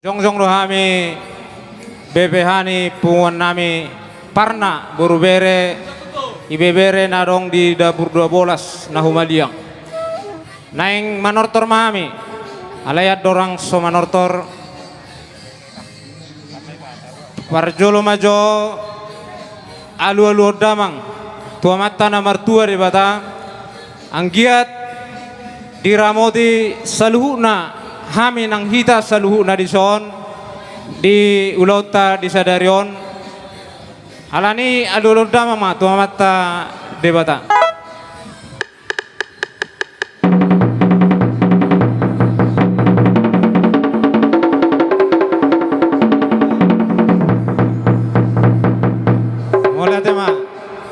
Jongjong rohami bebehani pungan nami parna borubere ibebere narong di dapur 12 na humaliang. Naing manortor mahami alayat dorang so manortor parjolo majo alu-alu damang tua mata na martua di bata anggiat diramoti saluhuna hami nang hita saluhuna di son di ulauta di sadarion alani alu-alu damang ma tua mata di bata.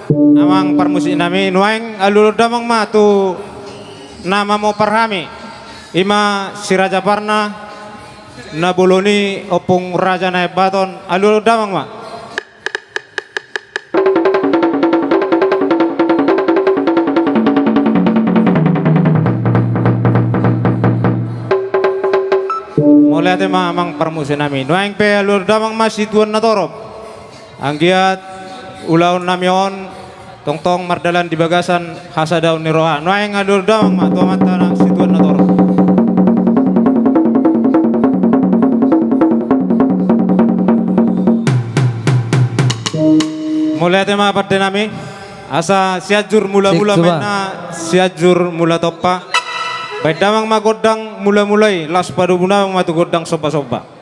Namang permusik nami nuaing alul damang ma tu nama mo parhami ima si Raja Parna na boloni opung Raja Naib Baton alul damang ma. Mulai ate mamang permusik nami nuaing pe alul damang ma si tuan na torop anggiat ulaun namion tong mardalan di bagasan hasa daun ni roha nuaing adur damang ma tua mata na situan na toro mulai tema pada nami asa siajur mula-mula mena siajur mula topa baik damang ma godang mula-mulai las padu bunawang ma tu godang soba-soba.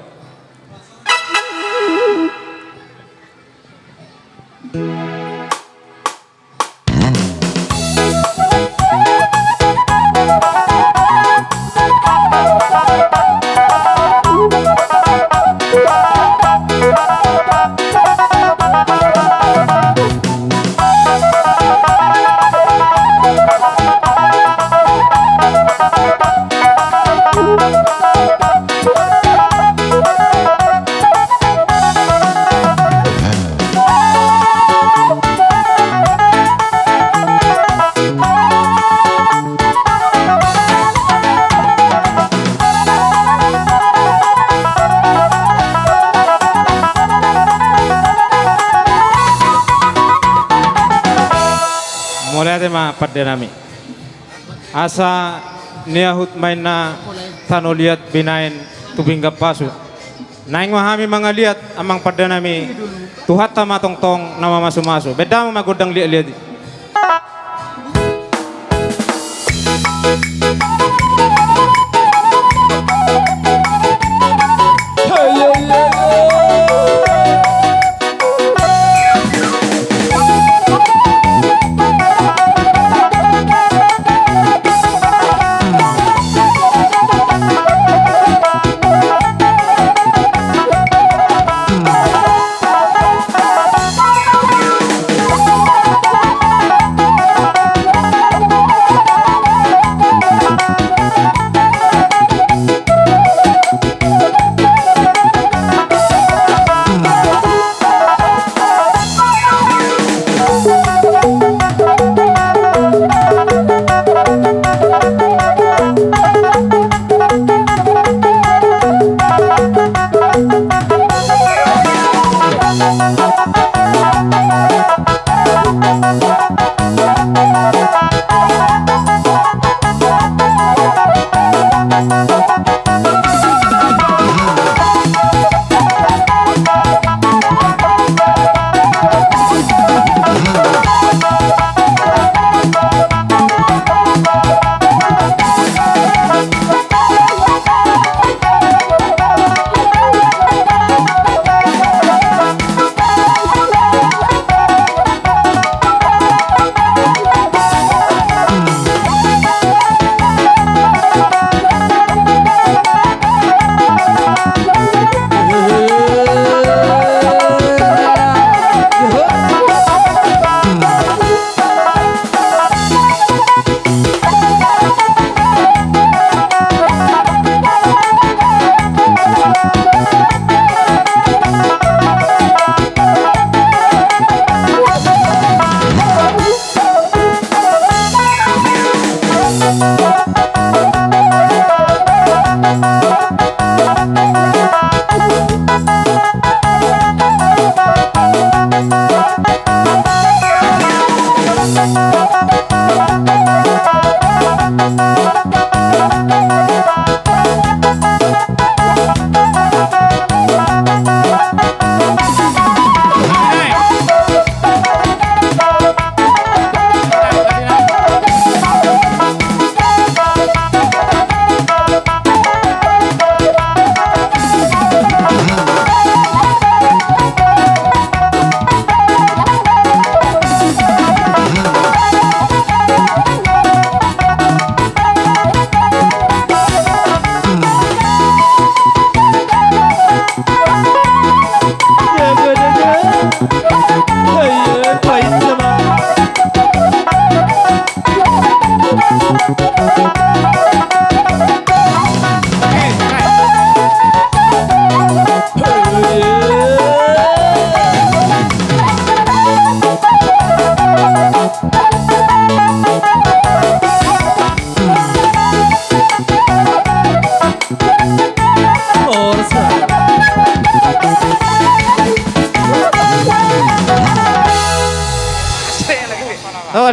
Mulai tema pada nami asa niahut main na tanoliat binain tubingga pasu naing mahami mga liat amang pada nami tuhat tama tong nama masu-masu beda magodang liat-liat.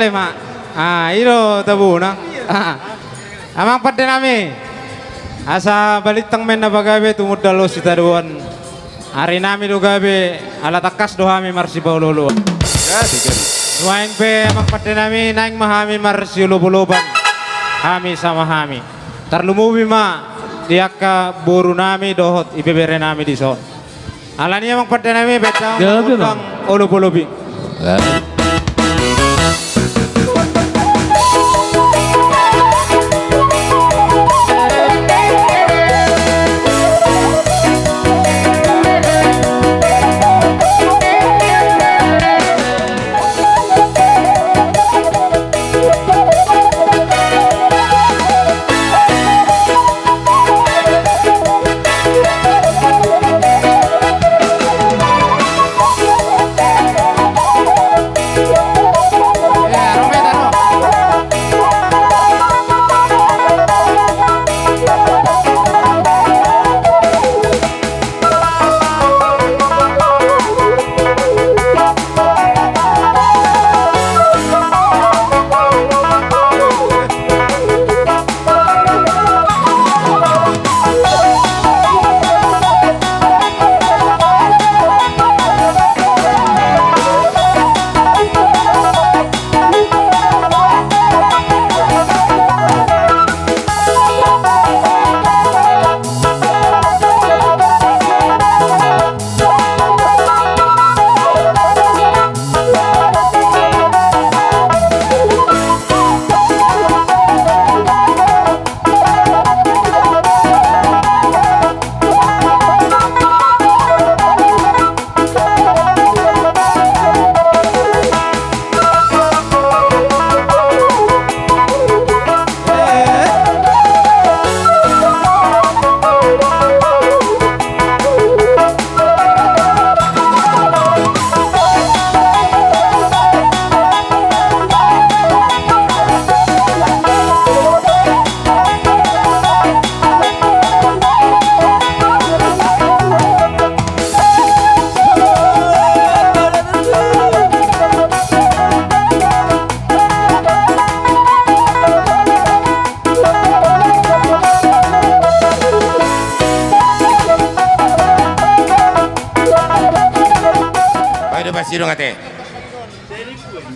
kali mak. Iro tabu na. Amang pada nami. Asa balik tang men na bagabe tumud dalo si taduan. Hari nami do gabe ala takas do hami marsi baulolo. Duain pe amang pada nami naing mahami marsi loboloban. Hami sama hami. Tarlumubi ma diaka buru nami dohot ibebere nami di son. Alani amang pada nami betang utang olobolobi.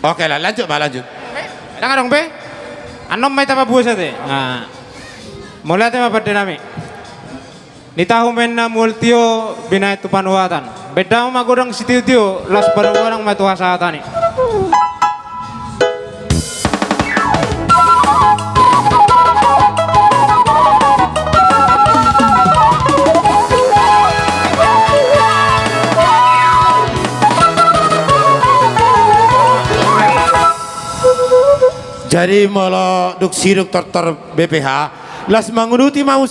Oke lah, lanjut Pak, lanjut. Dengar dong be. Anom may tapa busa te. Mula te mapada nami. Nitahu men na multio binay tu panuatan. Beda magurang sitiu-tiu las paruwarang matuhasatan ni. Jadi malah duk siruk tortor BPH las mangunuti mau